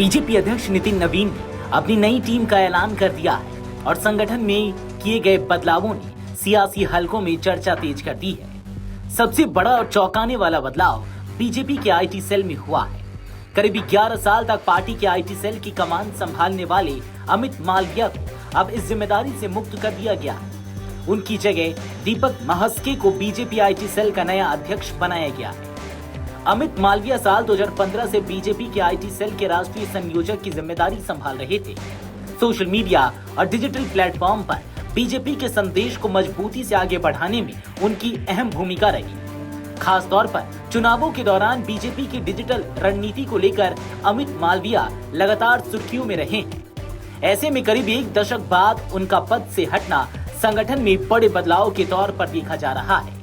BJP अध्यक्ष नितिन नवीन ने अपनी नई टीम का ऐलान कर दिया है और संगठन में किए गए बदलावों ने सियासी हलकों में चर्चा तेज कर दी है। सबसे बड़ा और चौंकाने वाला बदलाव बीजेपी के आईटी सेल में हुआ है। करीब 11 साल तक पार्टी के आईटी सेल की कमान संभालने वाले अमित मालविया को अब इस जिम्मेदारी से मुक्त कर दिया गया है। उनकी जगह दीपक महस्के को बीजेपी आईटी सेल का नया अध्यक्ष बनाया गया है। अमित मालविया साल 2015 से बीजेपी के आईटी सेल के राष्ट्रीय संयोजक की जिम्मेदारी संभाल रहे थे। सोशल मीडिया और डिजिटल प्लेटफॉर्म पर बीजेपी के संदेश को मजबूती से आगे बढ़ाने में उनकी अहम भूमिका रही। खास तौर पर चुनावों के दौरान बीजेपी की डिजिटल रणनीति को लेकर अमित मालविया लगातार सुर्खियों में रहे हैं। ऐसे में करीब एक दशक बाद उनका पद से हटना संगठन में बड़े बदलाव के तौर पर देखा जा रहा है।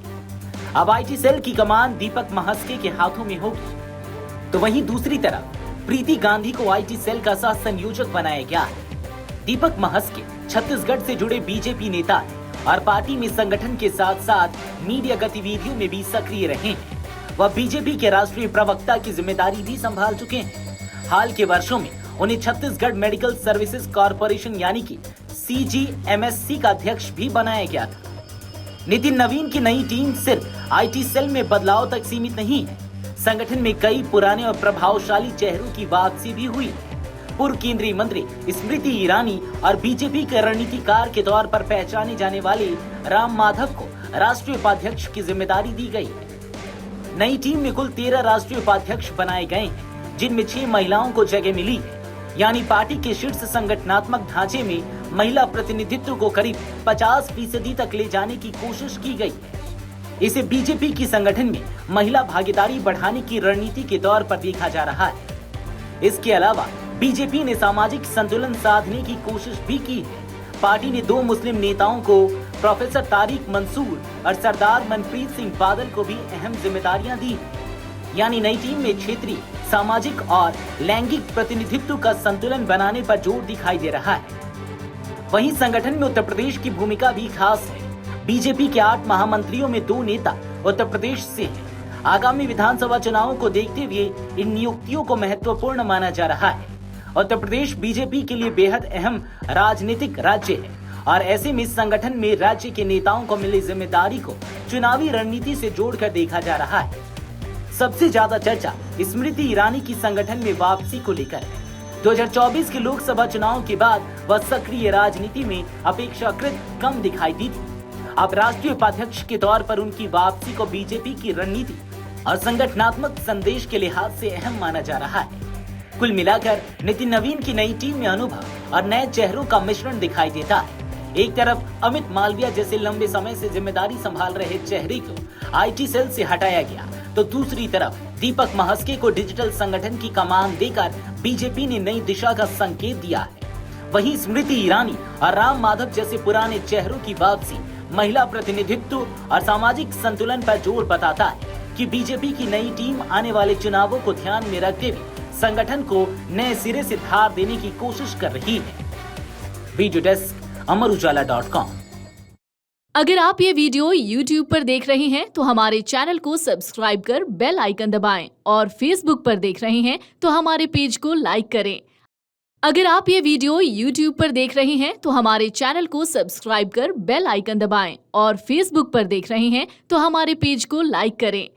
अब आईटी सेल की कमान दीपक महस्के के हाथों में होगी। तो वहीं दूसरी तरफ प्रीति गांधी को आईटी सेल का सह संयोजक बनाया गया है। दीपक महस्के छत्तीसगढ़ से जुड़े बीजेपी नेता हैं और पार्टी में संगठन के साथ साथ मीडिया गतिविधियों में भी सक्रिय रहे हैं। वह बीजेपी के राष्ट्रीय प्रवक्ता की जिम्मेदारी भी संभाल चुके हैं। हाल के वर्षों में उन्हें छत्तीसगढ़ मेडिकल सर्विसेज कॉरपोरेशन यानी कि CGMSC का अध्यक्ष भी बनाया गया था। नितिन नवीन की नई टीम सिर्फ आईटी सेल में बदलाव तक सीमित नहीं है। संगठन में कई पुराने और प्रभावशाली चेहरों की वापसी भी हुई है। पूर्व केंद्रीय मंत्री स्मृति ईरानी और बीजेपी के रणनीतिकार के तौर पर पहचाने जाने वाले राम माधव को राष्ट्रीय उपाध्यक्ष की जिम्मेदारी दी गई है। नई टीम में कुल 13 राष्ट्रीय उपाध्यक्ष बनाए गए हैं, जिनमें 6 महिलाओं को जगह मिली है। यानी पार्टी के शीर्ष संगठनात्मक ढांचे में महिला प्रतिनिधित्व को करीब 50% तक ले जाने की कोशिश की गई है। इसे बीजेपी की संगठन में महिला भागीदारी बढ़ाने की रणनीति के तौर पर देखा जा रहा है। इसके अलावा बीजेपी ने सामाजिक संतुलन साधने की कोशिश भी की है। पार्टी ने 2 मुस्लिम नेताओं को प्रोफेसर तारिक मंसूर और सरदार मनप्रीत सिंह बादल को भी अहम जिम्मेदारियां दी है। यानी नई टीम में क्षेत्रीय, सामाजिक और लैंगिक प्रतिनिधित्व का संतुलन बनाने पर जोर दिखाई दे रहा है। वहीं संगठन में उत्तर प्रदेश की भूमिका भी खास है। बीजेपी के 8 महामंत्रियों में 2 नेता उत्तर प्रदेश से हैं। आगामी विधानसभा चुनावों को देखते हुए इन नियुक्तियों को महत्वपूर्ण माना जा रहा है। उत्तर प्रदेश बीजेपी के लिए बेहद अहम राजनीतिक राज्य है और ऐसे में संगठन में राज्य के नेताओं को मिली जिम्मेदारी को चुनावी रणनीति से जोड़कर देखा जा रहा है। सबसे ज्यादा चर्चा स्मृति ईरानी की संगठन में वापसी को लेकर है। 2024 के लोकसभा चुनाव के बाद वह सक्रिय राजनीति में अपेक्षाकृत कम दिखाई दी थी। अब राष्ट्रीय उपाध्यक्ष के तौर पर उनकी वापसी को बीजेपी की रणनीति और संगठनात्मक संदेश के लिहाज से अहम माना जा रहा है। कुल मिलाकर नितिन नवीन की नई टीम में अनुभव और नए चेहरों का मिश्रण दिखाई देता है। एक तरफ अमित मालविया जैसे लंबे समय से जिम्मेदारी संभाल रहे चेहरे को आईटी सेल से हटाया गया, तो दूसरी तरफ दीपक महस्के को डिजिटल संगठन की कमान देकर बीजेपी ने नई दिशा का संकेत दिया है। वहीं स्मृति ईरानी और राम माधव जैसे पुराने चेहरों की वापसी महिला प्रतिनिधित्व और सामाजिक संतुलन पर जोर बताता है कि बीजेपी की नई टीम आने वाले चुनावों को ध्यान में रखते हुए संगठन को नए सिरे से धार देने की कोशिश कर रही है। वीडियो डेस्क अमरउजाला.com। अगर आप ये वीडियो YouTube पर देख रहे हैं तो हमारे चैनल को सब्सक्राइब कर बेल आइकन दबाएं और Facebook पर देख रहे हैं तो हमारे पेज को लाइक करें। अगर आप ये वीडियो YouTube पर देख रहे हैं तो हमारे चैनल को सब्सक्राइब कर बेल आइकन दबाएं और Facebook पर देख रहे हैं तो हमारे पेज को लाइक करें।